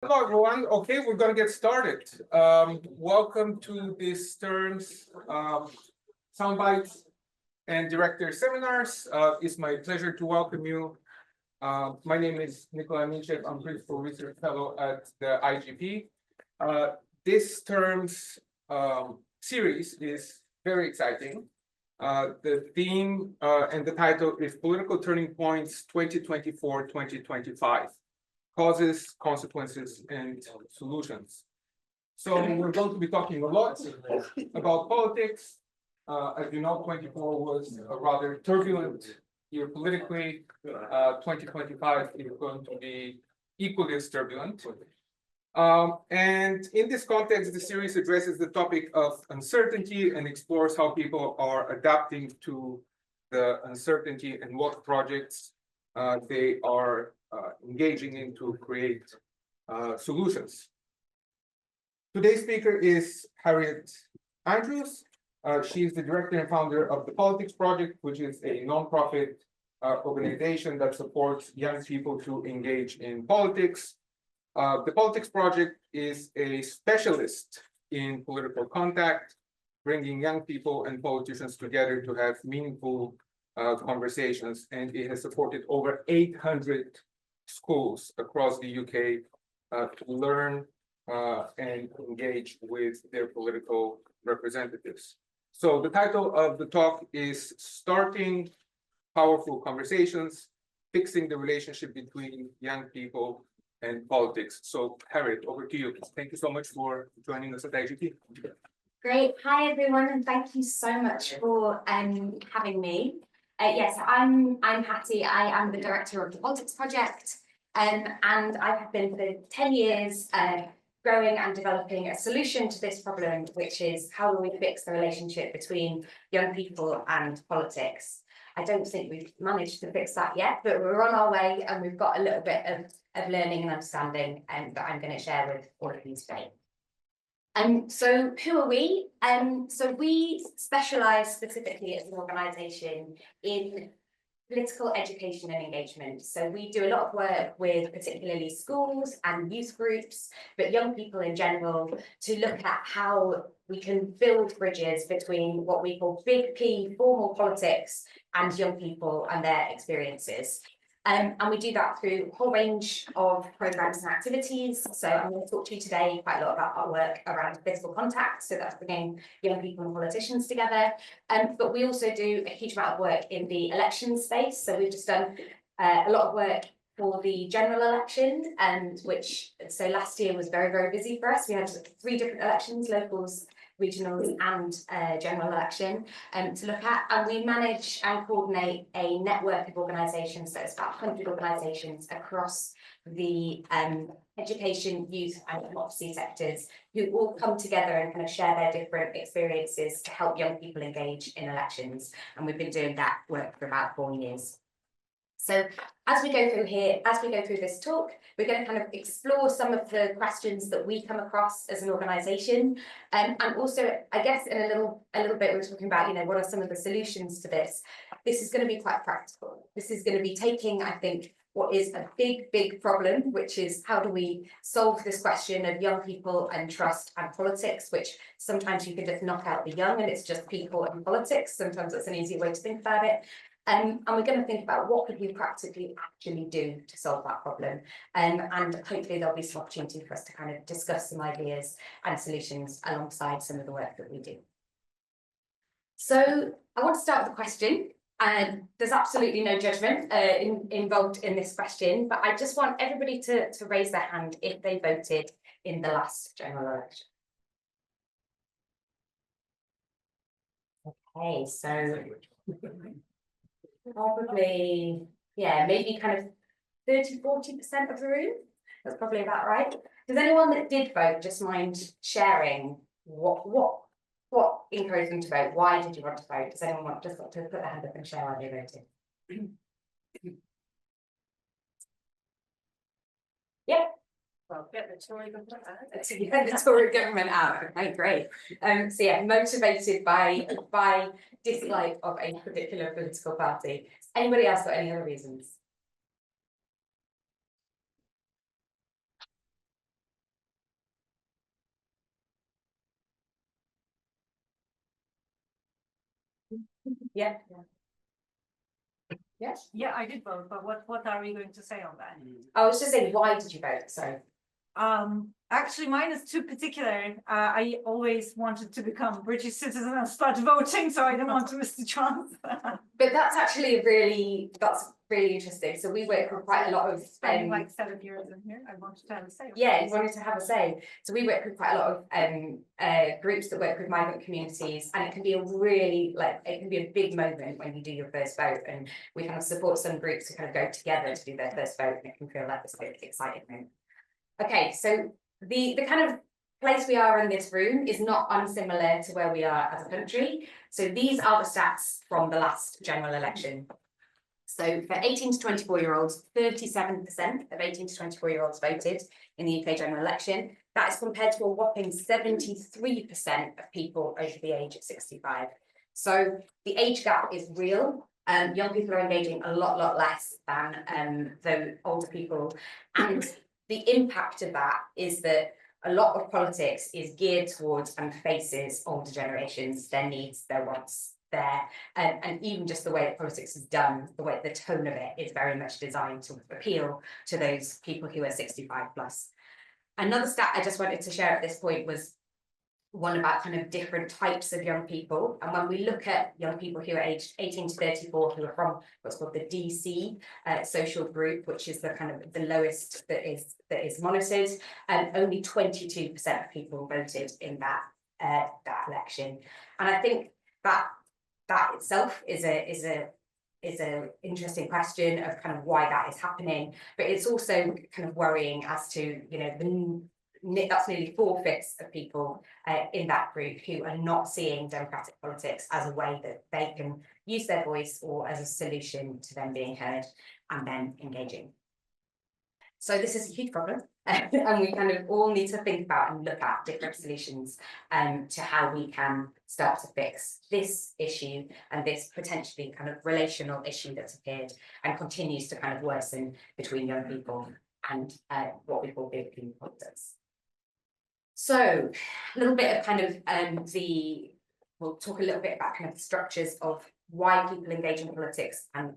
Hello, everyone. Okay, we're going to get started. Welcome to this term's Soundbite and Director Seminars. It's my pleasure to welcome you. My name is Nikolai Minchev. I'm Principal Research Fellow at the IGP. This term's series is very exciting. The theme and the title is Political Turning Points 2024-2025. Causes, consequences, and solutions. So we're going to be talking a lot about politics. As you know, 24 was a rather turbulent year politically. 2025 is going to be equally as turbulent. And in this context, the series addresses the topic of uncertainty and explores how people are adapting to the uncertainty and what projects they are engaging in to create solutions. Today's speaker is Harriet Andrews. She is the director and founder of the Politics Project, which is a nonprofit organization that supports young people to engage in politics. The Politics Project is a specialist in political contact, bringing young people and politicians together to have meaningful conversations, and it has supported over 800 schools across the UK to learn and engage with their political representatives. So the title of the talk is Starting Powerful Conversations, Fixing the Relationship Between Young People and Politics. So Harriet, over to you. Thank you so much for joining us at IGP. Great. Hi, everyone, and thank you so much for having me. Yes, I'm Hattie. I am the director of the Politics Project, and I have been for 10 years growing and developing a solution to this problem, which is how do we fix the relationship between young people and politics. I don't think we've managed to fix that yet, but we're on our way, and we've got a little bit of learning and understanding that I'm going to share with all of you today. So who are we? So we specialise specifically as an organisation in political education and engagement. So we do a lot of work with particularly schools and youth groups, but young people in general, to look at how we can build bridges between what we call big P formal politics and young people and their experiences. And we do that through a whole range of programmes and activities. So I'm going to talk to you today quite a lot about our work around physical contact. So that's bringing young people and politicians together. But we also do a huge amount of work in the election space. So we've just done a lot of work for the general election, so last year was very, very busy for us. We had 3 different elections, locals, regionals and general election to look at, and we manage and coordinate a network of organisations, so it's about 100 organisations across the education, youth and democracy sectors, who all come together and kind of share their different experiences to help young people engage in elections, and we've been doing that work for about 4 years. So as we go through this talk, we're going to kind of explore some of the questions that we come across as an organisation, and also, I guess, in a little bit, we're talking about, what are some of the solutions to this. This is going to be quite practical. This is going to be taking, I think, what is a big problem, which is how do we solve this question of young people and trust and politics, which sometimes you can just knock out the young and it's just people and politics. Sometimes that's an easier way to think about it. And we're going to think about what could we practically actually do to solve that problem. And hopefully there'll be some opportunity for us to kind of discuss some ideas and solutions alongside some of the work that we do. So I want to start with a question. There's absolutely no judgment involved in this question, but I just want everybody to raise their hand if they voted in the last general election. Okay, so probably, yeah, maybe kind of 30–40% of the room. That's probably about right. Does anyone that did vote just mind sharing what encouraged them to vote? Why did you want to vote? Does anyone want to put their hand up and share why they voted? Yeah. Well, get the Tory government out. Get the Tory government out. Okay, great. So yeah, motivated by dislike of a particular political party. Anybody else got any other reasons? Yeah. Yes. Yeah, I did vote, but what are we going to say on that? I was just saying, why did you vote? Sorry. Actually, mine is too particular. I always wanted to become a British citizen and start voting, so I didn't want to miss the chance. But that's actually that's really interesting. So we work with quite a lot of Spending like 7 years in here, I wanted to have a say. yeah, you wanted to have a say. So we work with quite a lot of groups that work with migrant communities, and it can be it can be a big moment when you do your first vote, and we kind of support some groups to kind of go together to do their first vote, and it can feel like this big exciting moment. Okay, so the kind of place we are in this room is not unsimilar to where we are as a country. So these are the stats from the last general election. So for 18 to 24-year-olds, 37% of 18 to 24-year-olds voted in the UK general election. That is compared to a whopping 73% of people over the age of 65. So the age gap is real. Young people are engaging a lot less than the older people. And the impact of that is that a lot of politics is geared towards and faces older generations, their needs, their wants, and even just the way that politics is done, the tone of it is very much designed to appeal to those people who are 65 plus. Another stat I just wanted to share at this point was one about kind of different types of young people. And when we look at young people who are aged 18 to 34, who are from what's called the DC social group, which is the kind of the lowest that is monitored, and only 22% of people voted in that election. And I think that itself is a interesting question of kind of why that is happening, but it's also kind of worrying as to, you know, that's nearly 4/5 of people in that group who are not seeing democratic politics as a way that they can use their voice or as a solution to them being heard and then engaging. So this is a huge problem, and we kind of all need to think about and look at different solutions to how we can start to fix this issue and this potentially kind of relational issue that's appeared and continues to kind of worsen between young people and what we call big people politics. So a little bit of kind of we'll talk a little bit about kind of the structures of why people engage in politics and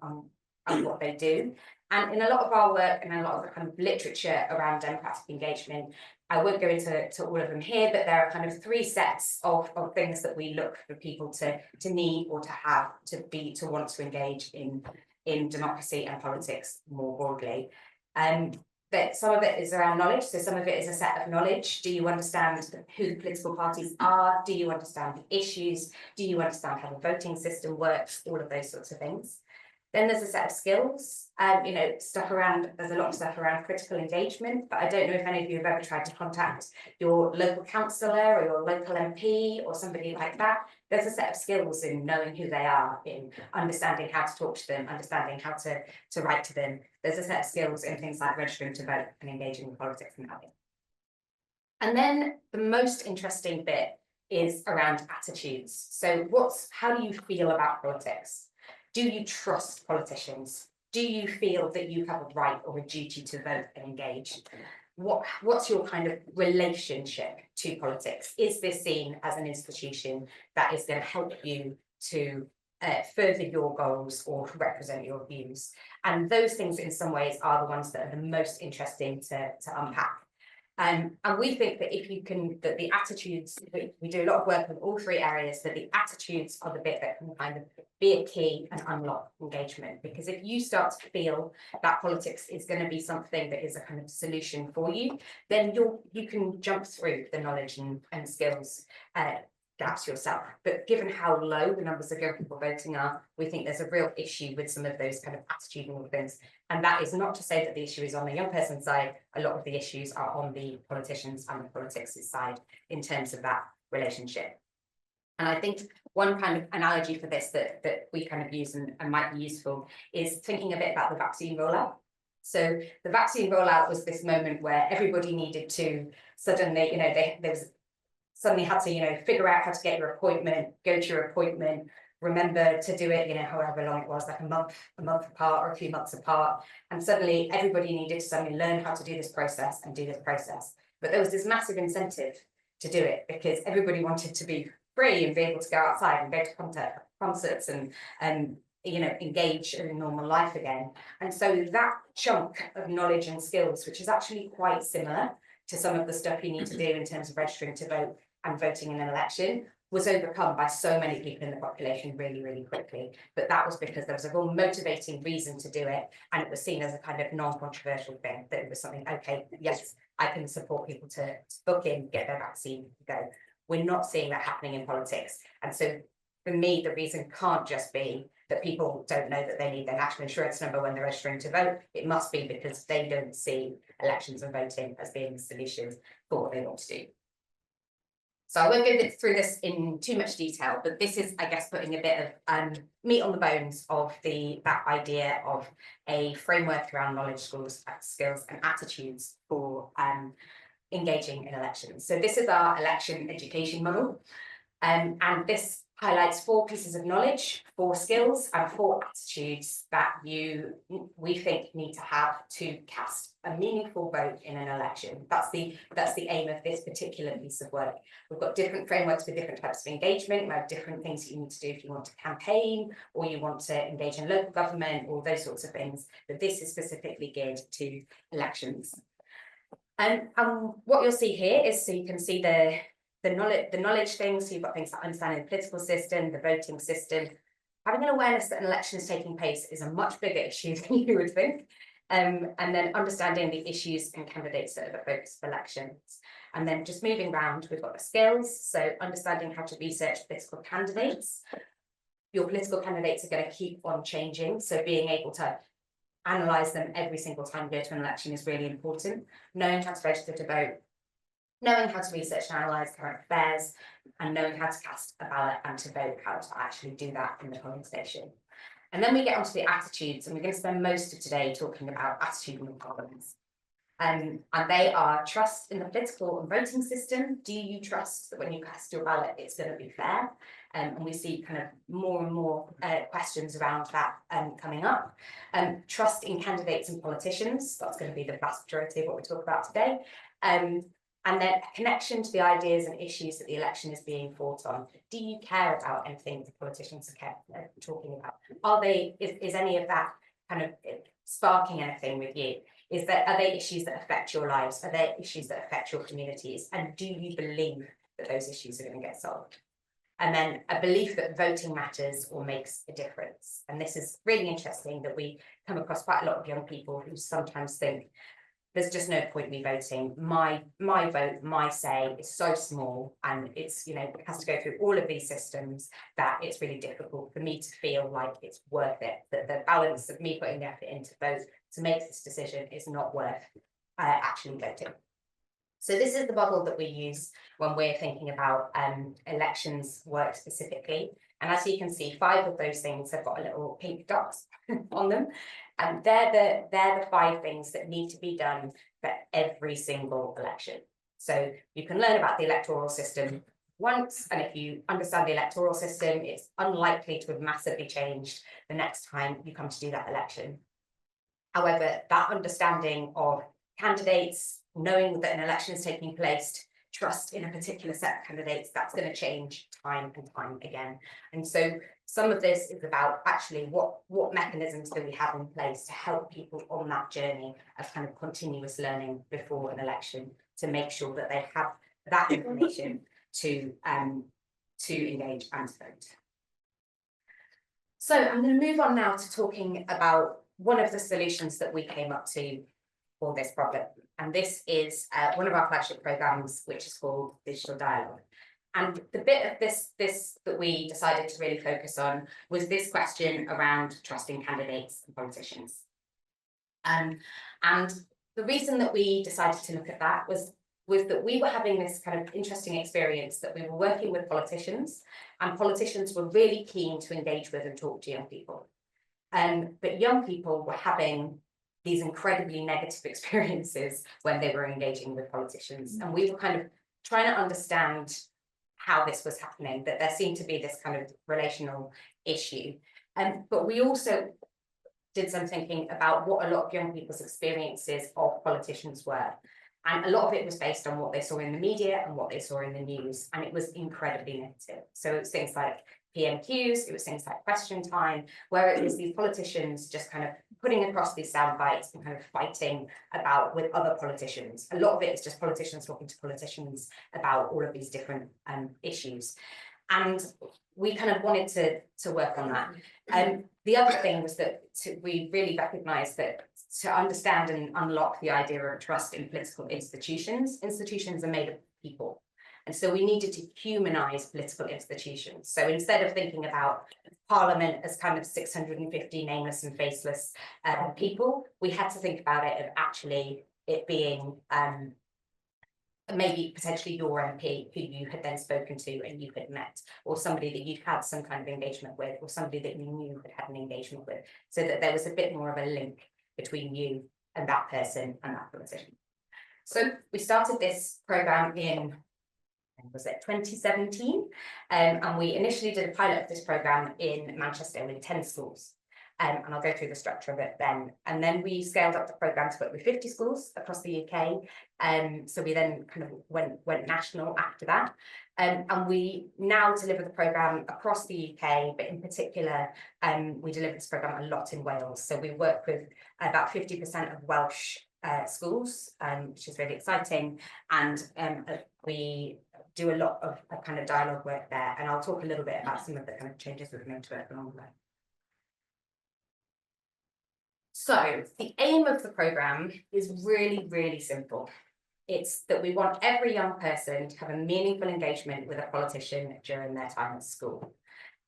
what they do. And in a lot of our work and a lot of the kind of literature around democratic engagement, I won't go into all of them here, but there are kind of 3 sets of things that we look for people to need or to have to want to engage in democracy and politics more broadly. But some of it is around knowledge. So some of it is a set of knowledge. Do you understand who the political parties are? Do you understand the issues? Do you understand how the voting system works? All of those sorts of things. Then there's a set of skills, you know, there's a lot of stuff around critical engagement, but I don't know if any of you have ever tried to contact your local councillor or your local MP or somebody like that. There's a set of skills in knowing who they are, in understanding how to talk to them, understanding how to write to them. There's a set of skills in things like registering to vote and engaging in politics and having. And then the most interesting bit is around attitudes. So how do you feel about politics? Do you trust politicians? Do you feel that you have a right or a duty to vote and engage? What's your kind of relationship to politics? Is this seen as an institution that is going to help you to further your goals or represent your views? And those things in some ways are the ones that are the most interesting to unpack. And we think that that the attitudes, we do a lot of work in all 3 areas, that the attitudes are the bit that can kind of be a key and unlock engagement. Because if you start to feel that politics is going to be something that is a kind of solution for you, then you can jump through the knowledge and skills gaps yourself. But given how low the numbers of young people voting are, we think there's a real issue with some of those kind of attitudinal things. And that is not to say that the issue is on the young person's side. A lot of the issues are on the politicians and the politics' side in terms of that relationship. And I think one kind of analogy for this that we kind of use and might be useful is thinking a bit about the vaccine rollout. So the vaccine rollout was this moment where everybody needed to suddenly, you know, suddenly had to, you know, figure out how to get your appointment, go to your appointment, remember to do it, you know, however long it was, like a month apart or a few months apart. And suddenly everybody needed to suddenly learn how to do this process and do this process. But there was this massive incentive to do it because everybody wanted to be free and be able to go outside and go to concerts and you know, engage in normal life again. And so that chunk of knowledge and skills, which is actually quite similar to some of the stuff you need to do in terms of registering to vote and voting in an election, was overcome by so many people in the population really, really quickly. But that was because there was a real motivating reason to do it, and it was seen as a kind of non-controversial thing, that it was something, okay, yes, I can support people to book in, get their vaccine, go. We're not seeing that happening in politics. And so for me, the reason can't just be that people don't know that they need their national insurance number when they're registering to vote. It must be because they don't see elections and voting as being the solution for what they want to do. So I won't go through this in too much detail, but this is, I guess, putting a bit of meat on the bones of that idea of a framework around knowledge, skills and attitudes for engaging in elections. So this is our election education model, and this highlights 4 pieces of knowledge, 4 skills, and 4 attitudes that we think need to have to cast a meaningful vote in an election. That's the aim of this particular piece of work. We've got different frameworks for different types of engagement. We have different things that you need to do if you want to campaign or you want to engage in local government or those sorts of things. But this is specifically geared to elections. And what you'll see here is, so you can see the knowledge things. So you've got things like understanding the political system, the voting system. Having an awareness that an election is taking place is a much bigger issue than you would think. And then understanding the issues and candidates that are the focus of elections. And then just moving around, we've got the skills. So understanding how to research political candidates. Your political candidates are going to keep on changing. So being able to analyse them every single time you go to an election is really important. Knowing how to register to vote, knowing how to research and analyse current affairs, and knowing how to cast a ballot and to vote, how to actually do that in the polling station. And then we get onto the attitudes, and we're going to spend most of today talking about attitudinal problems. And they are trust in the political and voting system. Do you trust that when you cast your ballot, it's going to be fair? And we see kind of more and more questions around that coming up. Trust in candidates and politicians. That's going to be the vast majority of what we talk about today. And then a connection to the ideas and issues that the election is being fought on. Do you care about anything the politicians are talking about? Is any of that kind of sparking anything with you? Are they issues that affect your lives? Are there issues that affect your communities? And do you believe that those issues are going to get solved? And then a belief that voting matters or makes a difference. And this is really interesting that we come across quite a lot of young people who sometimes think, there's just no point me voting. My vote, my say is so small, and it's, you know, it has to go through all of these systems that it's really difficult for me to feel like it's worth it, that the balance of me putting the effort in to vote to make this decision is not worth actually voting. So this is the model that we use when we're thinking about elections work specifically. And as you can see, 5 of those things have got a little pink dots on them. And they're the 5 things that need to be done for every single election. So you can learn about the electoral system once, and if you understand the electoral system, it's unlikely to have massively changed the next time you come to do that election. However, that understanding of candidates, knowing that an election is taking place, trust in a particular set of candidates, that's going to change time and time again. And so some of this is about actually what mechanisms do we have in place to help people on that journey of kind of continuous learning before an election, to make sure that they have that information to engage and vote. So I'm going to move on now to talking about one of the solutions that we came up to for this problem. And this is one of our flagship programs, which is called Digital Dialogue. And the bit of this that we decided to really focus on was this question around trusting candidates and politicians. And the reason that we decided to look at that was that we were having this kind of interesting experience that we were working with politicians, and politicians were really keen to engage with and talk to young people. But young people were having these incredibly negative experiences when they were engaging with politicians. And we were kind of trying to understand how this was happening, that there seemed to be this kind of relational issue. But we also did some thinking about what a lot of young people's experiences of politicians were. And a lot of it was based on what they saw in the media and what they saw in the news. And it was incredibly negative. So it's things like PMQs, it was things like question time, where it was these politicians just kind of putting across these sound bites and kind of fighting about with other politicians. A lot of it is just politicians talking to politicians about all of these different issues. And we kind of wanted to work on that. The other thing was that we really recognised that to understand and unlock the idea of trust in political institutions, institutions are made of people. And so we needed to humanise political institutions. So instead of thinking about Parliament as kind of 650 nameless and faceless people, we had to think about it of actually it being maybe potentially your MP who you had then spoken to and you had met, or somebody that you'd had some kind of engagement with, or somebody that you knew had an engagement with, so that there was a bit more of a link between you and that person and that politician. So we started this programme in, was it 2017? And we initially did a pilot of this programme in Manchester with 10 schools. And I'll go through the structure of it then. And then we scaled up the programme to work with 50 schools across the UK. So we then kind of went national after that. And we now deliver the programme across the UK, but in particular, we deliver this programme a lot in Wales. So we work with about 50% of Welsh schools, which is really exciting. And we do a lot of kind of dialogue work there. And I'll talk a little bit about some of the kind of changes we've made to it along the way. So the aim of the programme is really, really simple. It's that we want every young person to have a meaningful engagement with a politician during their time at school.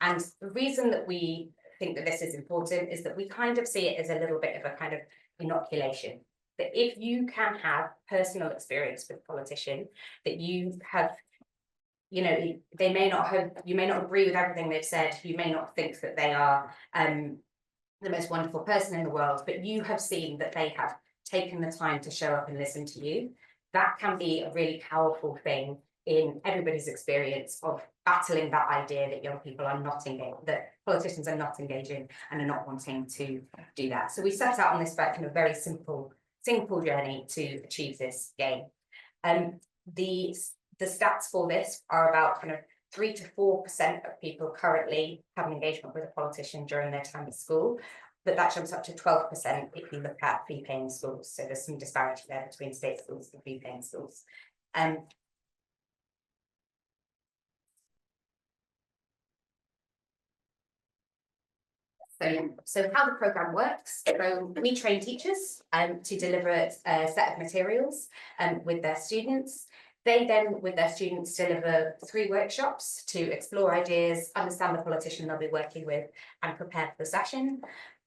And the reason that we think that this is important is that we kind of see it as a little bit of a kind of inoculation. That if you can have personal experience with a politician, that you have, you know, they may not have, you may not agree with everything they've said, you may not think that they are the most wonderful person in the world, but you have seen that they have taken the time to show up and listen to you. That can be a really powerful thing in everybody's experience of battling that idea that young people are not engaged, that politicians are not engaging and are not wanting to do that. So we set out on this kind of very simple journey to achieve this gain. The stats for this are about kind of 3 to 4% of people currently have an engagement with a politician during their time at school, but that jumps up to 12% if you look at fee-paying schools. So there's some disparity there between state schools and fee-paying schools. So how the programme works, so we train teachers to deliver a set of materials with their students. They then, with their students, deliver 3 workshops to explore ideas, understand the politician they'll be working with, and prepare for the session.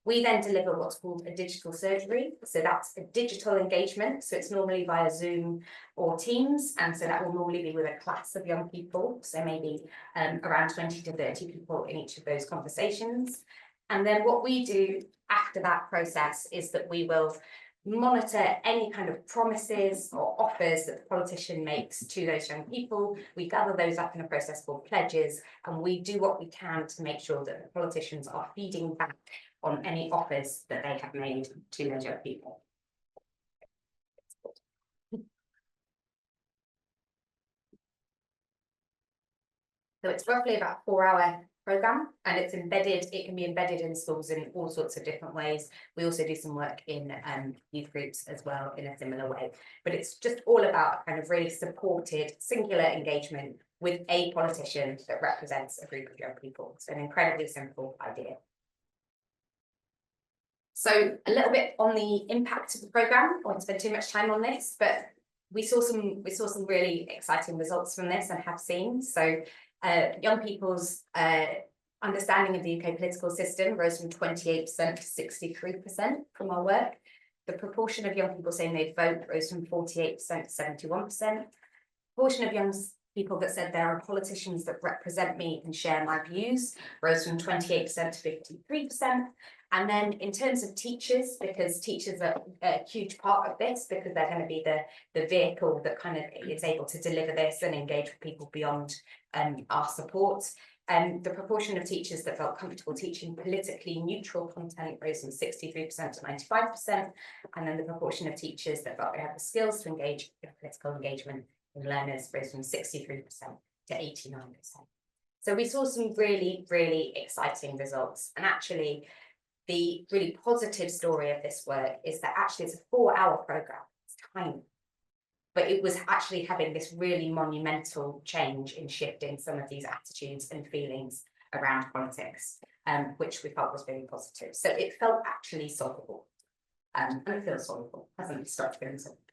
We then deliver what's called a digital surgery. So that's a digital engagement. So it's normally via Zoom or Teams. And so that will normally be with a class of young people. So maybe around 20 to 30 people in each of those conversations. And then what we do after that process is that we will monitor any kind of promises or offers that the politician makes to those young people. We gather those up in a process called pledges, and we do what we can to make sure that the politicians are feeding back on any offers that they have made to those young people. So it's roughly about a 4-hour programme, and it's embedded, it can be embedded in schools in all sorts of different ways. We also do some work in youth groups as well in a similar way, but it's just all about kind of really supported singular engagement with a politician that represents a group of young people. It's an incredibly simple idea. So a little bit on the impact of the programme. I won't spend too much time on this, but we saw some really exciting results from this and have seen. So young people's understanding of the UK political system rose from 28% to 63% from our work. The proportion of young people saying they'd vote rose from 48% to 71%. The proportion of young people that said there are politicians that represent me and share my views rose from 28% to 53%. And then in terms of teachers, because teachers are a huge part of this, because they're going to be the vehicle that kind of is able to deliver this and engage with people beyond our support. The proportion of teachers that felt comfortable teaching politically neutral content rose from 63% to 95%. And then the proportion of teachers that felt they had the skills to engage in political engagement in learners rose from 63% to 89%. So we saw some really, really exciting results. And actually, the really positive story of this work is that actually it's a 4-hour program. It's tiny. But it was actually having this really monumental change in shifting some of these attitudes and feelings around politics, which we felt was really positive. So it felt actually solvable. And it feels solvable, hasn't it? Started feeling solvable.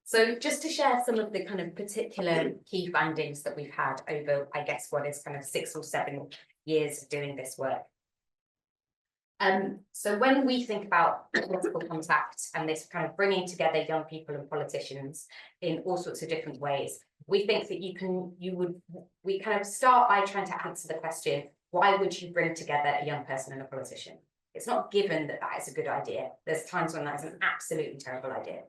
So just to share some of the kind of particular key findings that we've had over, I guess, what is kind of 6 or 7 years of doing this work. So when we think about political contact and this kind of bringing together young people and politicians in all sorts of different ways, we think that we kind of start by trying to answer the question, why would you bring together a young person and a politician? It's not given that that is a good idea. There's times when that is an absolutely terrible idea.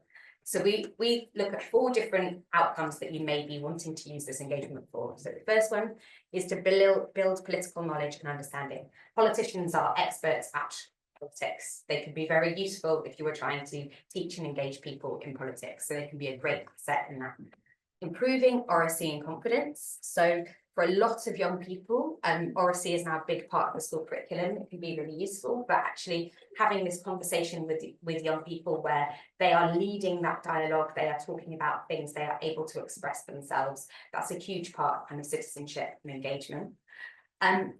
So we look at 4 different outcomes that you may be wanting to use this engagement for. So the first one is to build political knowledge and understanding. Politicians are experts at politics. They can be very useful if you were trying to teach and engage people in politics. So they can be a great asset in that. Improving oracy and confidence. So for a lot of young people, oracy is now a big part of the school curriculum. It can be really useful, but actually having this conversation with young people where they are leading that dialogue, they are talking about things, they are able to express themselves. That's a huge part of kind of citizenship and engagement.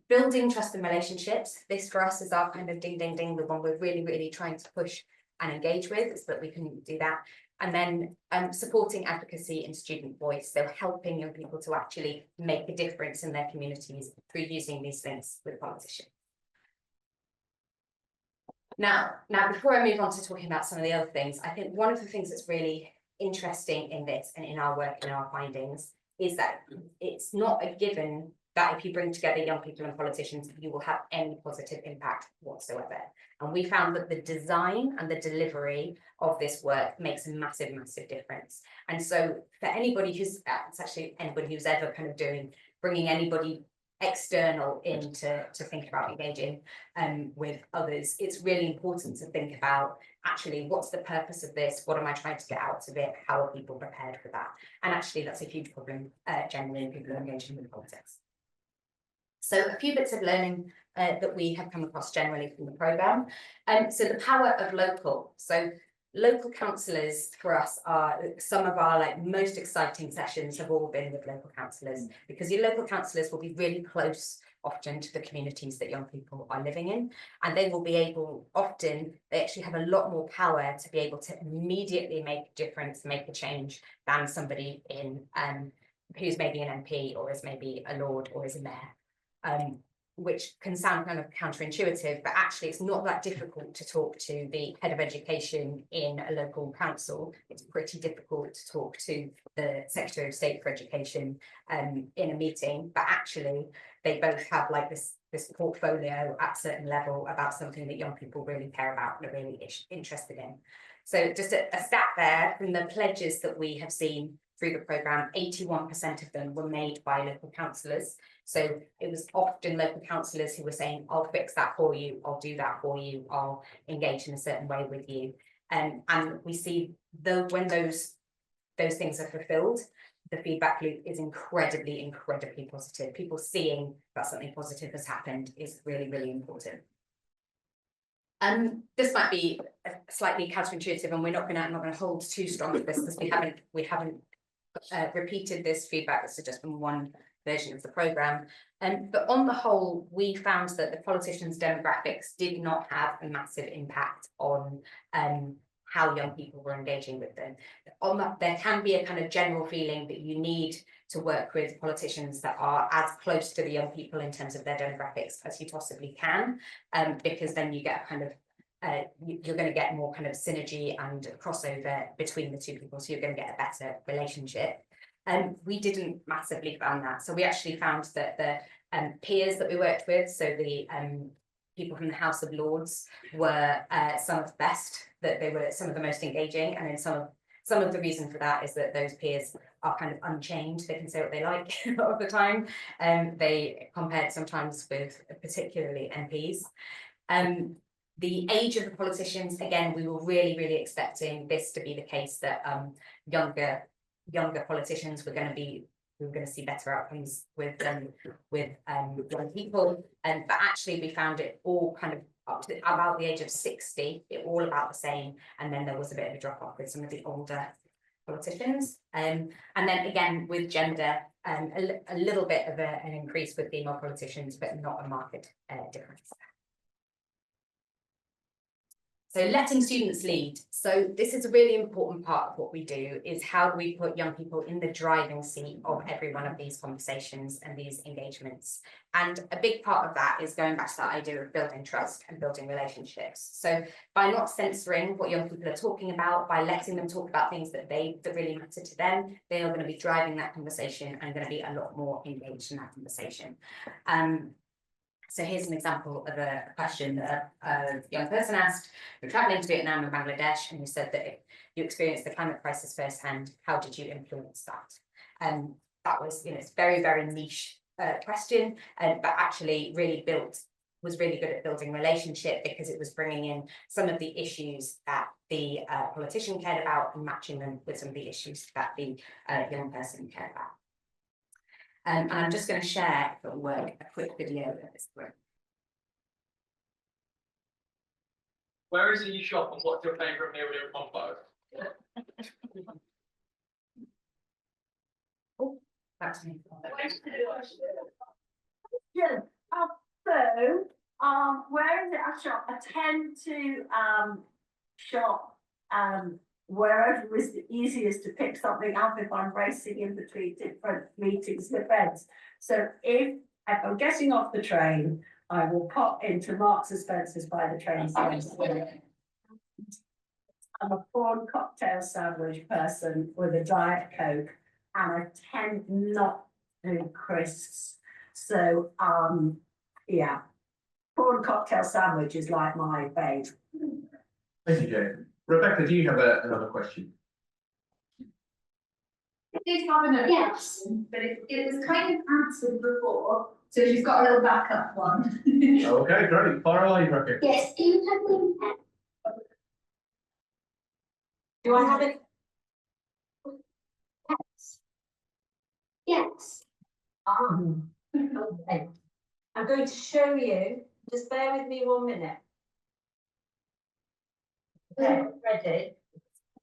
Building trust and relationships. This for us is our kind of ding, ding, ding, the one we're really, really trying to push and engage with, so that we can do that. And then supporting advocacy and student voice, so helping young people to actually make a difference in their communities through using these links with politicians. Now, before I move on to talking about some of the other things, I think one of the things that's really interesting in this and in our work and our findings is that it's not a given that if you bring together young people and politicians, you will have any positive impact whatsoever. And we found that the design and the delivery of this work makes a massive, massive difference. And so for anybody who's, it's actually anybody who's ever kind of bringing anybody external in to think about engaging with others, it's really important to think about actually what's the purpose of this, what am I trying to get out of it, how are people prepared for that? And actually that's a huge problem generally in people engaging with politics. So a few bits of learning that we have come across generally from the programme. So the power of local. So local councillors for us are some of our most exciting sessions have all been with local councillors, because your local councillors will be really close often to the communities that young people are living in, and they will be able, often they actually have a lot more power to be able to immediately make a difference, make a change than somebody in who's maybe an MP or is maybe a lord or is a mayor. Which can sound kind of counterintuitive, but actually it's not that difficult to talk to the head of education in a local council. It's pretty difficult to talk to the Secretary of State for Education in a meeting, but actually they both have this portfolio at a certain level about something that young people really care about and are really interested in. So just a stat there, from the pledges that we have seen through the programme, 81% of them were made by local councillors. So it was often local councillors who were saying, I'll fix that for you, I'll do that for you, I'll engage in a certain way with you. And we see when those things are fulfilled, the feedback loop is incredibly, incredibly positive. People seeing that something positive has happened is really, really important. This might be slightly counterintuitive, and I'm not going to hold too strong to this because we haven't repeated this feedback. This is just from one version of the programme. But on the whole, we found that the politicians' demographics did not have a massive impact on how young people were engaging with them. There can be a kind of general feeling that you need to work with politicians that are as close to the young people in terms of their demographics as you possibly can, because then you get a kind of you're going to get more kind of synergy and crossover between the two people, so you're going to get a better relationship. We didn't massively find that. So we actually found that the peers that we worked with, so the people from the House of Lords, were some of the best, that they were some of the most engaging, and then some of the reason for that is that those peers are kind of unchained. They can say what they like a lot of the time. They compared sometimes with particularly MPs. The age of the politicians, again, we were really, really expecting this to be the case, that younger politicians were going to be we were going to see better outcomes with young people, but actually we found it all kind of up to about the age of 60, it all about the same, and then there was a bit of a drop off with some of the older politicians, and then again with gender, a little bit of an increase with female politicians, but not a marked difference. So letting students lead. So this is a really important part of what we do, is how do we put young people in the driving seat of every one of these conversations and these engagements. And a big part of that is going back to that idea of building trust and building relationships. So by not censoring what young people are talking about, by letting them talk about things that really matter to them, they are going to be driving that conversation and going to be a lot more engaged in that conversation. So here's an example of a question that a young person asked. We're traveling to Vietnam and Bangladesh, and you said that if you experienced the climate crisis firsthand, how did you influence that? And that was, it's very, very niche question, but actually was really good at building relationship, because it was bringing in some of the issues that the politician cared about and matching them with some of the issues that the young person cared about. And I'm just going to share, if it will work, a quick video of this work. Where is it you shop and what's your favourite meal in combo? Oh, that's me. Yeah. So, where is it I shop? I tend to shop wherever is the easiest to pick something up if I'm racing in between different meetings and events. So if I'm getting off the train, I will pop into Marks and Spencer's by the train station. I'm a prawn cocktail sandwich person with a Diet Coke, and I tend not to do crisps. So yeah, prawn cocktail sandwich is like my fave. Thank you, Jane. Rebecca, do you have another question? I did have another question, but it was kind of answered before, so you've got a little backup one. Okay, great. Fire away, Rebecca. Yes, do you have any Do I have it? Yes. Yes. Okay. I'm going to show you. Just bear with me 1 minute. Okay, ready?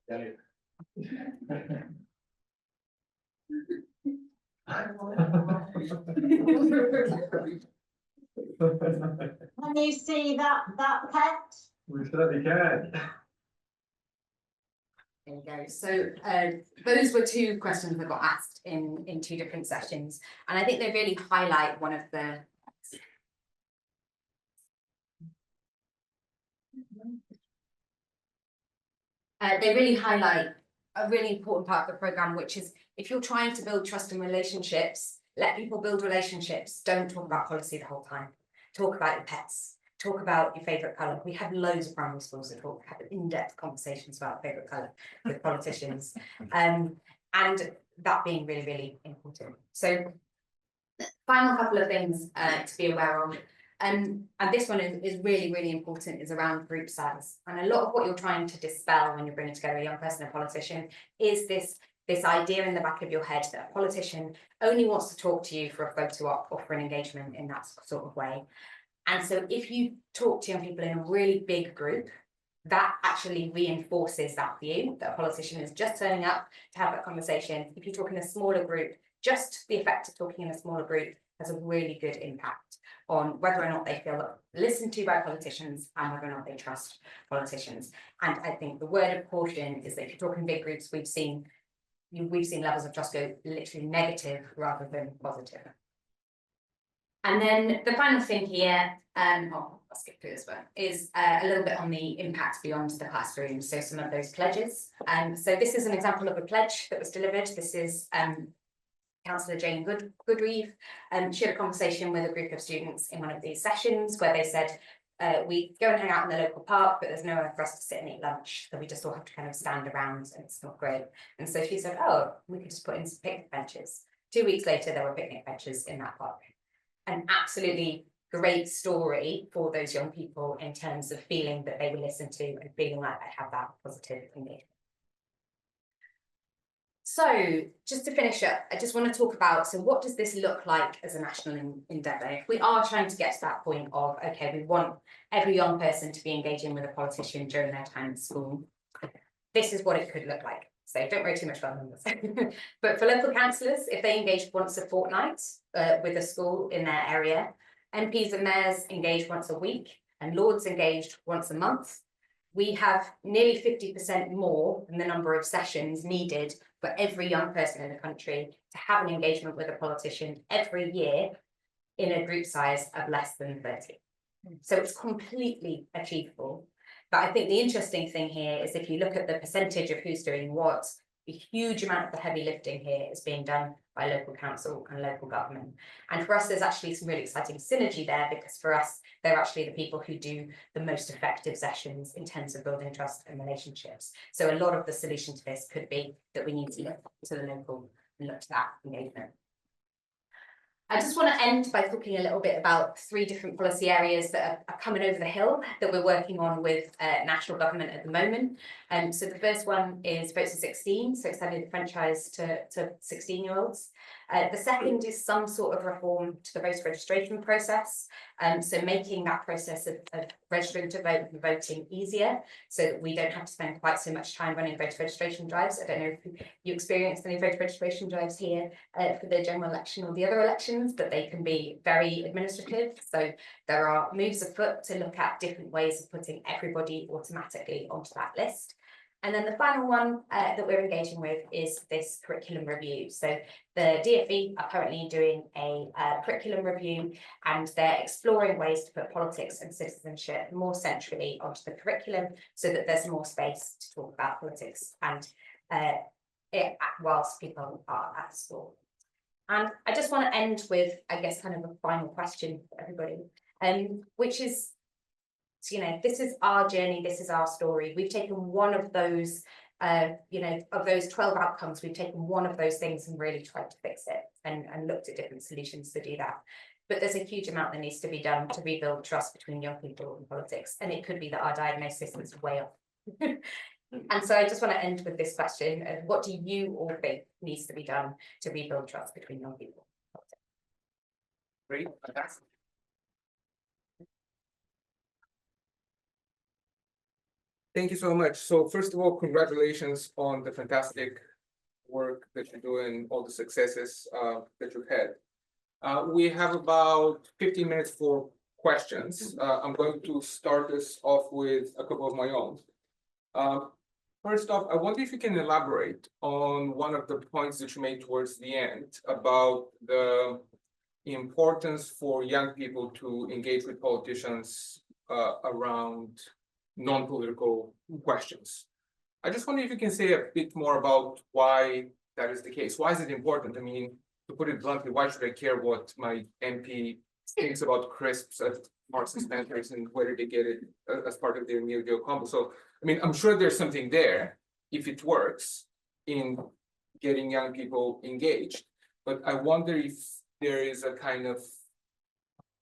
Can you see that pet? We certainly can. There you go. So those were two questions that got asked in two different sessions, and I think they really highlight one of the they really highlight a really important part of the programme, which is if you're trying to build trust and relationships, let people build relationships. Don't talk about policy the whole time. Talk about your pets. Talk about your favourite colour. We have loads of primary schools that have in-depth conversations about favourite colour with politicians, and that being really, really important. So, final couple of things to be aware of. And this one is really, really important, is around group size. And a lot of what you're trying to dispel when you're bringing together a young person and a politician is this idea in the back of your head that a politician only wants to talk to you for a photo op or for an engagement in that sort of way. And so if you talk to young people in a really big group, that actually reinforces that view that a politician is just turning up to have that conversation. If you talk in a smaller group, just the effect of talking in a smaller group has a really good impact on whether or not they feel listened to by politicians and whether or not they trust politicians. And I think the word of caution is that if you're talking big groups, we've seen levels of trust go literally negative rather than positive. And then the final thing here, I'll skip through this one, is a little bit on the impact beyond the classroom. So some of those pledges. So this is an example of a pledge that was delivered. This is Councillor Jane Goodreeve. She had a conversation with a group of students in one of these sessions where they said, we go and hang out in the local park, but there's nowhere for us to sit and eat lunch. So we just all have to kind of stand around and it's not great. And so she said, oh, we could just put in some picnic benches. 2 weeks later, there were picnic benches in that park. An absolutely great story for those young people in terms of feeling that they were listened to and feeling like they had that positive engagement. So just to finish up, I just want to talk about, so what does this look like as a national endeavour? If we are trying to get to that point of, okay, we want every young person to be engaging with a politician during their time at school, this is what it could look like. So don't worry too much about numbers. But for local councillors, if they engage once a fortnight with a school in their area, MPs and mayors engage once a week, and Lords engaged once a month, we have nearly 50% more than the number of sessions needed for every young person in the country to have an engagement with a politician every year in a group size of less than 30. So it's completely achievable. But I think the interesting thing here is if you look at the percentage of who's doing what, a huge amount of the heavy lifting here is being done by local council and local government. And for us, there's actually some really exciting synergy there, because for us, they're actually the people who do the most effective sessions in terms of building trust and relationships. So a lot of the solution to this could be that we need to look to the local and look to that engagement. I just want to end by talking a little bit about 3 different policy areas that are coming over the hill that we're working on with national government at the moment. So the first one is votes to 16, so extending the franchise to 16-year-olds. The second is some sort of reform to the voter registration process. So making that process of registering to vote and voting easier, so that we don't have to spend quite so much time running voter registration drives. I don't know if you experienced any voter registration drives here for the general election or the other elections, but they can be very administrative. So there are moves afoot to look at different ways of putting everybody automatically onto that list. And then the final one that we're engaging with is this curriculum review. So the DfE are currently doing a curriculum review, and they're exploring ways to put politics and citizenship more centrally onto the curriculum, so that there's more space to talk about politics and whilst people are at school. And I just want to end with, I guess, kind of a final question for everybody, which is, you know, this is our journey, this is our story. We've taken one of those, you know, of those 12 outcomes, we've taken one of those things and really tried to fix it and looked at different solutions to do that. But there's a huge amount that needs to be done to rebuild trust between young people and politics. And it could be that our diagnosis is way off. And so I just want to end with this question of, what do you all think needs to be done to rebuild trust between young people and politics? Great, fantastic. Thank you so much. So first of all, congratulations on the fantastic work that you're doing, all the successes that you've had. We have about 15 minutes for questions. I'm going to start this off with a couple of my own. First off, I wonder if you can elaborate on one of the points that you made towards the end about the importance for young people to engage with politicians around non-political questions. I just wonder if you can say a bit more about why that is the case. Why is it important? I mean, to put it bluntly, why should I care what my MP thinks about crisps at Marks and Spencer's and whether they get it as part of their meal deal combo? So, I mean, I'm sure there's something there if it works in getting young people engaged, but I wonder if there is a kind of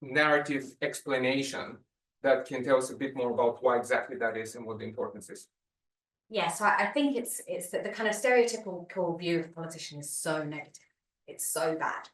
narrative explanation that can tell us a bit more about why exactly that is and what the importance is. Yeah, so I think it's that the kind of stereotypical view of a politician is so negative. It's so bad.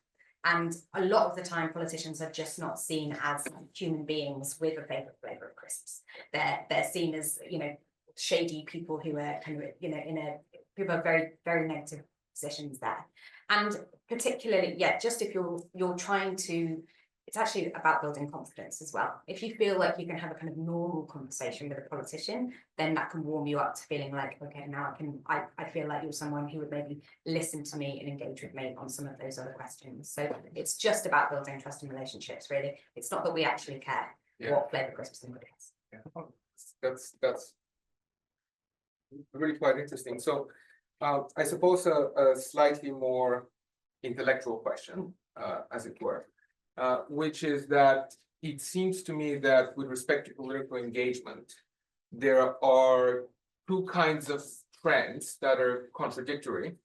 And a lot of the time, politicians are just not seen as human beings with a favorite flavor of crisps. They're seen as, you know, shady people who are kind of, you know, people are very, very negative positions there. And particularly, yeah, just if you're trying to, it's actually about building confidence as well. If you feel like you can have a kind of normal conversation with a politician, then that can warm you up to feeling like, okay, now I feel like you're someone who would maybe listen to me and engage with me on some of those other questions. So it's just about building trust in relationships, really. It's not that we actually care what flavour crisps somebody has. Yeah. That's really quite interesting. So I suppose a slightly more intellectual question, as it were. Which is that it seems to me that with respect to political engagement, there are 2 kinds of trends that are contradictory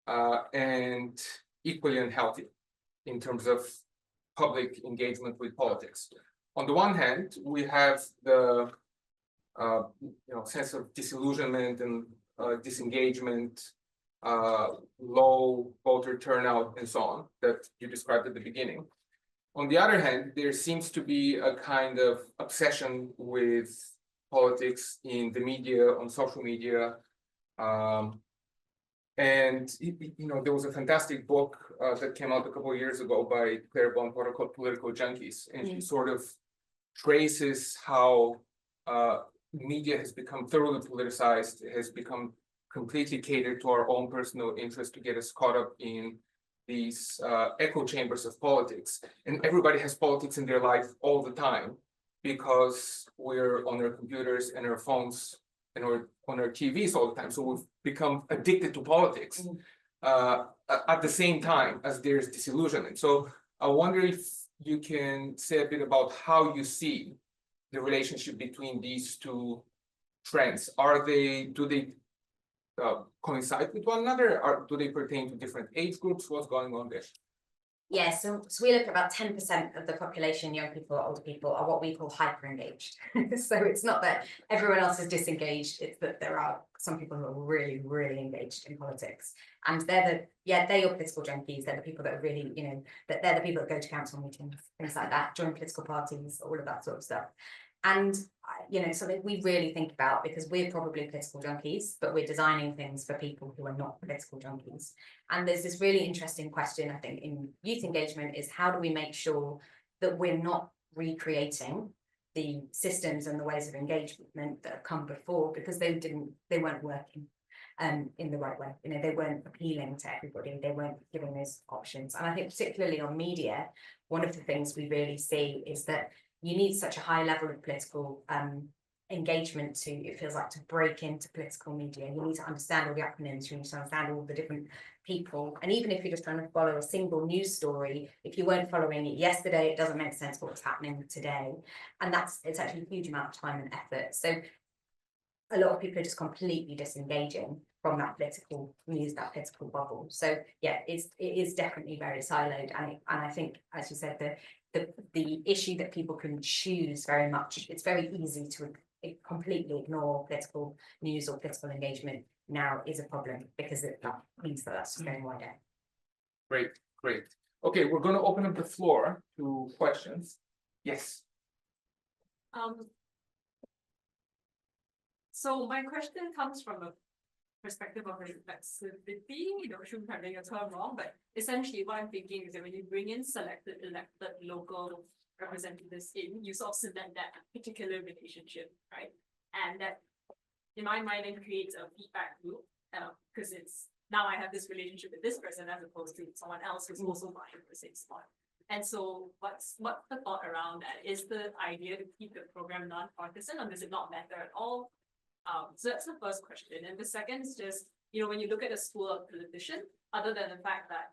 and equally unhealthy in terms of public engagement with politics. On the one hand, we have the sense of disillusionment and disengagement low voter turnout and so on that you described at the beginning. On the other hand, there seems to be a kind of obsession with politics in the media, on social media. And there was a fantastic book that came out a couple of years ago by Claire Bonporter called Political Junkies, and she sort of traces how media has become thoroughly politicized, has become completely catered to our own personal interest to get us caught up in these echo chambers of politics. And everybody has politics in their life all the time because we're on our computers and our phones and we're on our TVs all the time. So we've become addicted to politics at the same time as there's disillusionment. So I wonder if you can say a bit about how you see the relationship between these two trends. Do they coincide with one another, or do they pertain to different age groups? What's going on there? Yeah, so we look at about 10% of the population, young people or older people, are what we call hyper engaged. So it's not that everyone else is disengaged, it's that there are some people who are really, really engaged in politics. And they're your political junkies, they're the people that are really, that they're the people that go to council meetings, things like that, join political parties, all of that sort of stuff. And, something we really think about, because we're probably political junkies, but we're designing things for people who are not political junkies. And there's this really interesting question, I think, in youth engagement is how do we make sure that we're not recreating the systems and the ways of engagement that have come before, because they weren't working in the right way. They weren't appealing to everybody. They weren't giving those options. And I think particularly on media, one of the things we really see is that you need such a high level of political engagement it feels like, to break into political media. You need to understand all the acronyms, you need to understand all the different people. And even if you're just trying to follow a single news story, if you weren't following it yesterday, it doesn't make sense what's happening today. And it's actually a huge amount of time and effort. So a lot of people are just completely disengaging from that political news, that political bubble. So yeah, it is definitely very siloed. And I think, as you said, the issue that people can choose very much, it's very easy to completely ignore political news or political engagement now is a problem, because that means that's just going wider. Great. Okay, we're going to open up the floor to questions. Yes. So my question comes from a perspective of reflexivity, shouldn't have a term wrong, but essentially what I'm thinking is that when you bring in elected local representatives in, you sort of cement that particular relationship, right? And that, in my mind, it creates a feedback loop, because it's now I have this relationship with this person as opposed to someone else who's also vying for the same spot. And so what's the thought around that? Is the idea to keep the program non-partisan, or does it not matter at all? So that's the first question. And the second is just, when you look at a school of politician, other than the fact that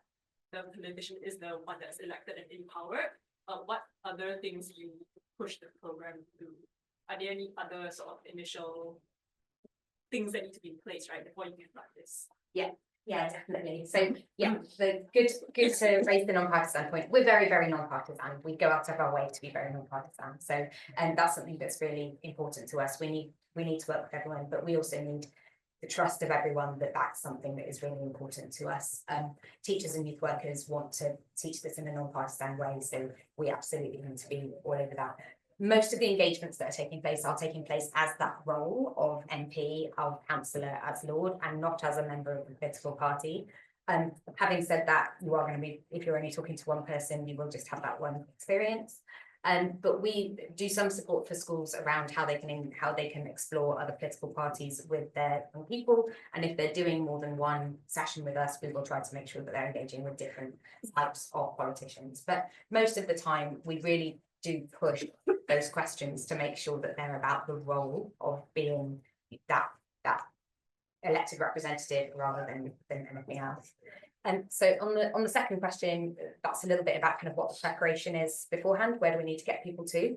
the politician is the one that's elected and in power, what other things do you push the program to? Are there any other sort of initial things that need to be in place, right, before you can run this? Yeah, definitely. So yeah, the good to raise the non-partisan point. We're very, very non-partisan. We go out of our way to be very non-partisan. So, and that's something that's really important to us. We need to work with everyone, but we also need the trust of everyone that that's something that is really important to us. Teachers and youth workers want to teach this in a non-partisan way, so we absolutely need to be all over that. Most of the engagements that are taking place as that role of MP, of councillor, as Lord, and not as a member of the political party. Having said that, you are going to be, if you're only talking to one person, you will just have that one experience. But we do some support for schools around how they can explore other political parties with their young people. And if they're doing more than one session with us, we will try to make sure that they're engaging with different types of politicians. But most of the time, we really do push those questions to make sure that they're about the role of being that elected representative rather than anything else. And so on the second question, that's a little bit about kind of what the preparation is beforehand. Where do we need to get people to?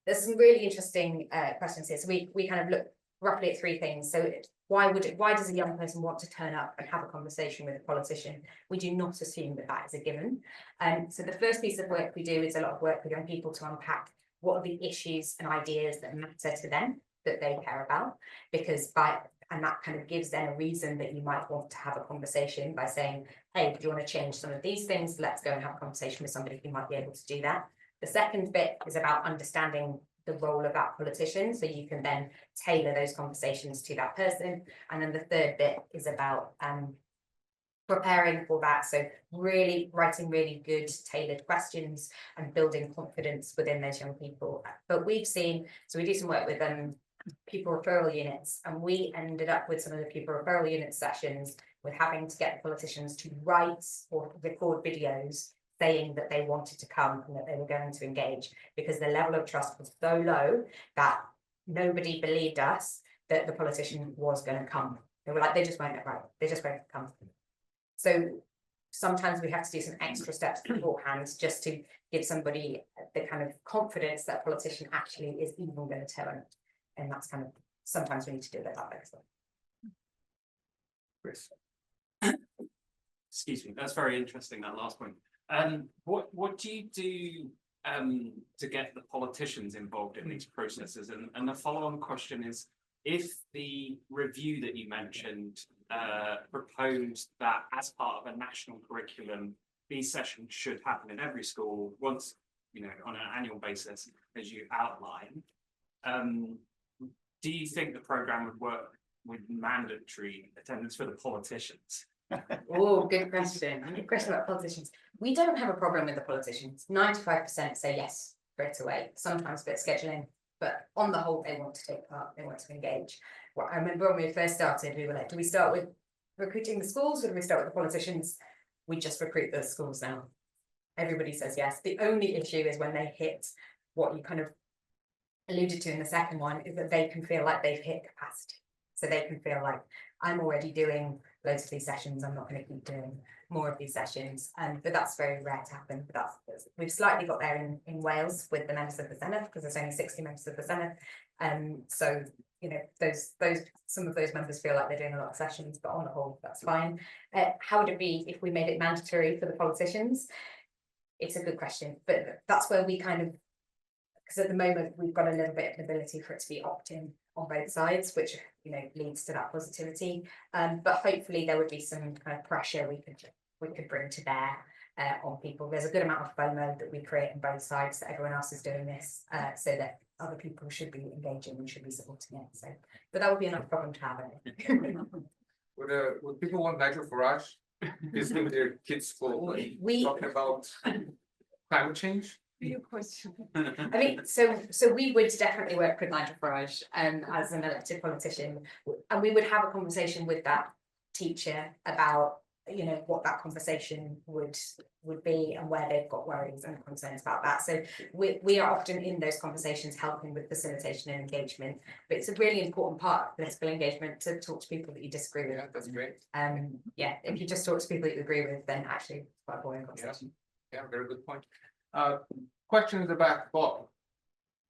There's some really interesting questions here. So we kind of look roughly at three things. So why does a young person want to turn up and have a conversation with a politician? We do not assume that is a given. So the first piece of work we do is a lot of work with young people to unpack what are the issues and ideas that matter to them, that they care about, because and that kind of gives them a reason that you might want to have a conversation by saying, hey, do you want to change some of these things? Let's go and have a conversation with somebody who might be able to do that. The second bit is about understanding the role of that politician, so you can then tailor those conversations to that person. And then the third bit is about preparing for that, so really writing really good tailored questions and building confidence within those young people. But we've seen, so we do some work with pupil referral units, and we ended up with some of the pupil referral unit sessions with having to get the politicians to write or record videos saying that they wanted to come and that they were going to engage, because the level of trust was so low that nobody believed us that the politician was going to come. They were like, they just won't get right, they just won't come. So sometimes we have to do some extra steps beforehand just to give somebody the kind of confidence that a politician actually is even going to tell them. And that's kind of, sometimes we need to do that way as well. Chris. Excuse me, that's very interesting, that last point. What do you do to get the politicians involved in these processes? And the follow-on question is, if the review that you mentioned proposed that as part of a national curriculum, these sessions should happen in every school once, on an annual basis, as you outline, do you think the program would work with mandatory attendance for the politicians? Oh, good question. Good question about politicians. We don't have a problem with the politicians. 95% say yes straight away, sometimes a bit of scheduling, but on the whole, they want to take part, they want to engage. Well, I remember when we first started, we were like, do we start with recruiting the schools or do we start with the politicians? We just recruit the schools now. Everybody says yes. The only issue is when they hit what you kind of alluded to in the second one, is that they can feel like they've hit capacity. So they can feel like, I'm already doing loads of these sessions, I'm not going to keep doing more of these sessions. But that's very rare to happen. But we've slightly got there in Wales with the members of the Senedd, because there's only 60 members of the Senedd. So some of those members feel like they're doing a lot of sessions, but on the whole, that's fine. How would it be if we made it mandatory for the politicians? It's a good question, but that's where we kind of, because at the moment we've got a little bit of ability for it to be opt-in on both sides, which leads to that positivity. But hopefully there would be some kind of pressure we could bring to bear on people. There's a good amount of FOMO that we create on both sides, that everyone else is doing this, so that other people should be engaging and should be supporting it. So, but that would be another problem to have. Would people want Nigel Farage visiting their kids' school and talking about climate change? Your question. I mean, so we would definitely work with Nigel Farage as an elected politician, and we would have a conversation with that teacher about what that conversation would be and where they've got worries and concerns about that. So we are often in those conversations helping with facilitation and engagement, but it's a really important part of political engagement to talk to people that you disagree with. Yeah, that's great. Yeah, if you just talk to people that you agree with, then actually it's quite a boring conversation. Yeah, very good point. Questions about Bob?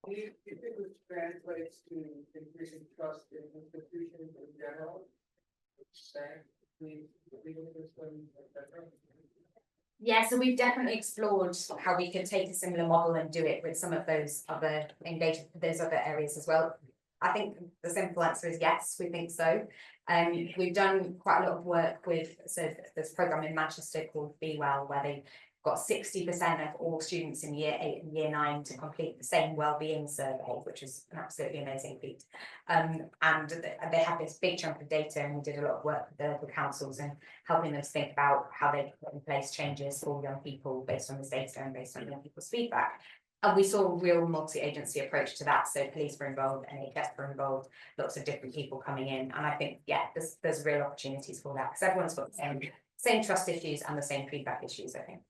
If it was translates to increasing trust in institutions in general, between the legal system, etc. Yeah, so we've definitely explored how we could take a similar model and do it with some of those other those other areas as well. I think the simple answer is yes, we think so. We've done quite a lot of work with this program in Manchester called Be Well, where they got 60% of all students in year 8 and year 9 to complete the same wellbeing survey, which is an absolutely amazing feat. And they have this big chunk of data, and we did a lot of work with the local councils and helping them to think about how they can put in place changes for young people based on this data and based on young people's feedback. And we saw a real multi-agency approach to that. So police were involved, NHS were involved, lots of different people coming in. And I think, yeah, there's real opportunities for that, because everyone's got the same trust issues and the same feedback issues, I think.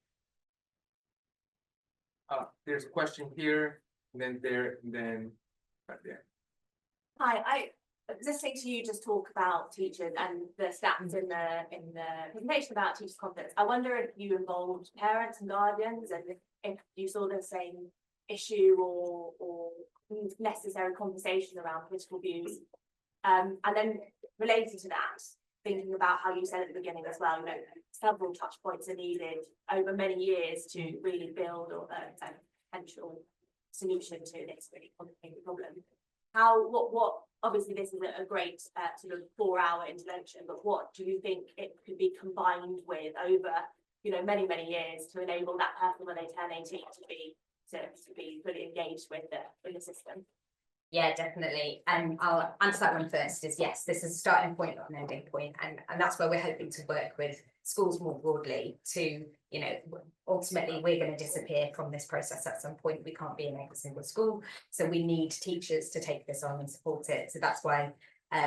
There's a question here, and then there, and then right there. Hi, I listening to you just talk about teachers and the stats in the presentation about teachers' confidence. I wonder if you involved parents and guardians, and if you saw the same issue or necessary conversation around political views. And then related to that, thinking about how you said at the beginning as well, several touch points are needed over many years to really build a potential solution to this really complicated problem. What obviously this is a great sort of 4-hour intervention, but what do you think it could be combined with over, you know, many, many years to enable that person when they turn 18 to be fully engaged with the system? Yeah, definitely. And I'll answer that one first is yes, this is a starting point, not an ending point. And that's where we're hoping to work with schools more broadly to, you know, ultimately we're going to disappear from this process at some point. We can't be in every single school. So we need teachers to take this on and support it. So that's why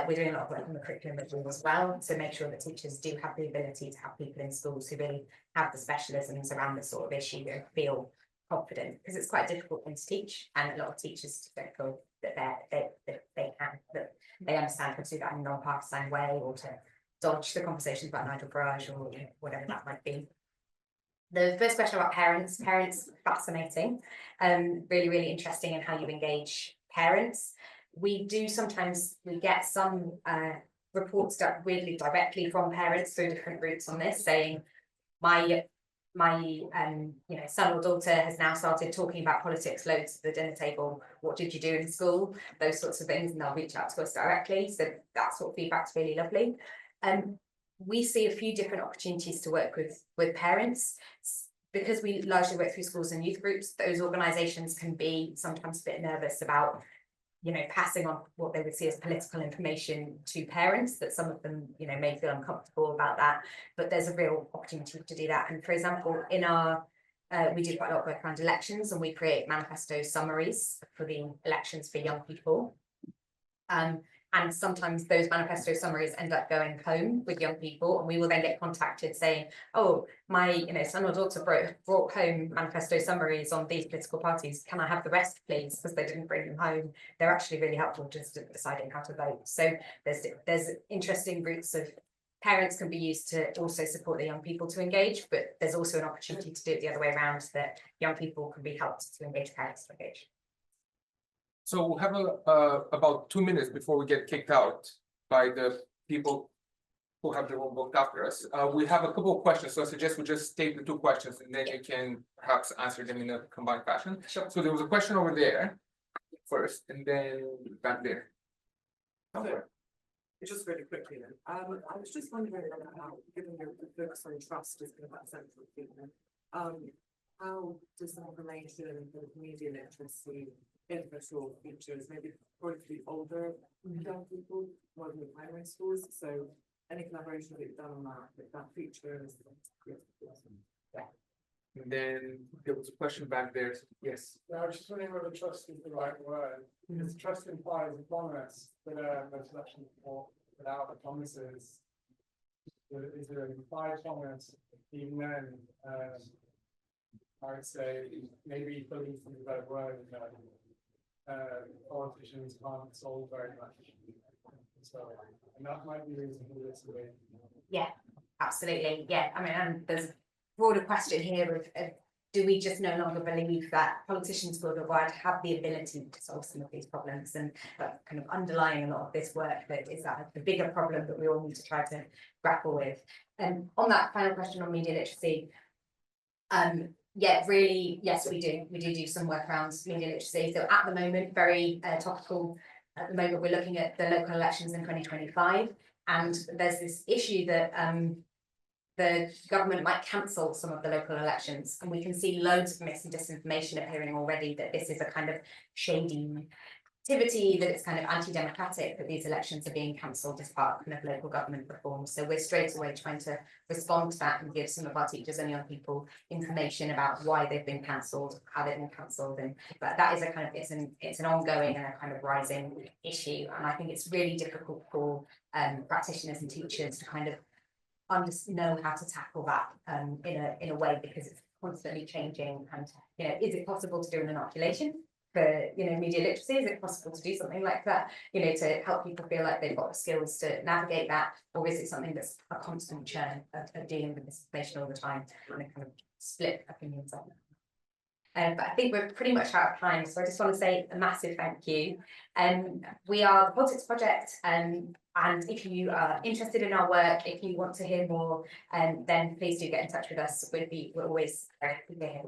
we're doing a lot of work on the curriculum review as well, to make sure that teachers do have the ability to have people in schools who really have the specialisms around this sort of issue and feel confident, because it's quite a difficult thing to teach, and a lot of teachers don't feel that they understand how to do that in a non-partisan way, or to dodge the conversations about Nigel Farage or, you know, whatever that might be. The first question about parents, fascinating, really, really interesting in how you engage parents. We do sometimes, we get some reports that really directly from parents through different routes on this, saying my you know, son or daughter has now started talking about politics loads at the dinner table. What did you do in school? Those sorts of things, and they'll reach out to us directly. So that sort of feedback's really lovely. We see a few different opportunities to work with parents. Because we largely work through schools and youth groups, those organisations can be sometimes a bit nervous about, you know, passing on what they would see as political information to parents, that some of them, you know, may feel uncomfortable about that, but there's a real opportunity to do that. And for example, in our, we do quite a lot of work around elections, and we create manifesto summaries for the elections for young people. And sometimes those manifesto summaries end up going home with young people, and we will then get contacted saying, oh, my, you know, son or daughter brought home manifesto summaries on these political parties. Can I have the rest, please? Because they didn't bring them home. They're actually really helpful just in deciding how to vote. So there's interesting routes of parents can be used to also support the young people to engage, but there's also an opportunity to do it the other way around, that young people can be helped to engage parents to engage. So we'll have about 2 minutes before we get kicked out by the people who have the room booked after us. We have a couple of questions, so I suggest we just take the 2 questions and then you can perhaps answer them in a combined fashion. Sure. So there was a question over there first, and then back there. Just really quickly then, I was just wondering about, given your focus on trust is kind of that central theme, how disinformation and media literacy infrastructure features maybe probably for the older young people more than the primary schools, so any collaboration that you've done on that features. And then there was a question back there. Yes. Yeah, I was just wondering whether trust is the right word. Because trust implies a promise, but there's actually without the promises. Is there an implied promise? Even then, I would say maybe belief is the right word. Politicians can't solve very much. So, and that might be reason for this way. Yeah, absolutely. Yeah, I mean, and there's a broader question here of do we just no longer believe that politicians worldwide have the ability to solve some of these problems, and kind of underlying a lot of this work, that is that the bigger problem that we all need to try to grapple with. And on that final question on media literacy, yeah, really, yes, we do some work around media literacy. So at the moment, very topical. At the moment, we're looking at the local elections in 2025, and there's this issue that the government might cancel some of the local elections, and we can see loads of mis and disinformation appearing already, that this is a kind of shady activity, that it's kind of anti-democratic, that these elections are being cancelled as part of kind of local government reform. So we're straight away trying to respond to that and give some of our teachers and young people information about why they've been cancelled, how they've been cancelled, and but that is a kind of it's an ongoing and a kind of rising issue, and I think it's really difficult for practitioners and teachers to kind of know how to tackle that in a way, because it's constantly changing. And you know, is it possible to do an inoculation for, you know, media literacy? Is it possible to do something like that, you know, to help people feel like they've got the skills to navigate that, or is it something that's a constant churn of dealing with this information all the time and a kind of split opinions on it? But I think we're pretty much out of time, so I just want to say a massive thank you. We are the Politics Project, and if you are interested in our work, if you want to hear more, then please do get in touch with us. We're always very happy to hear.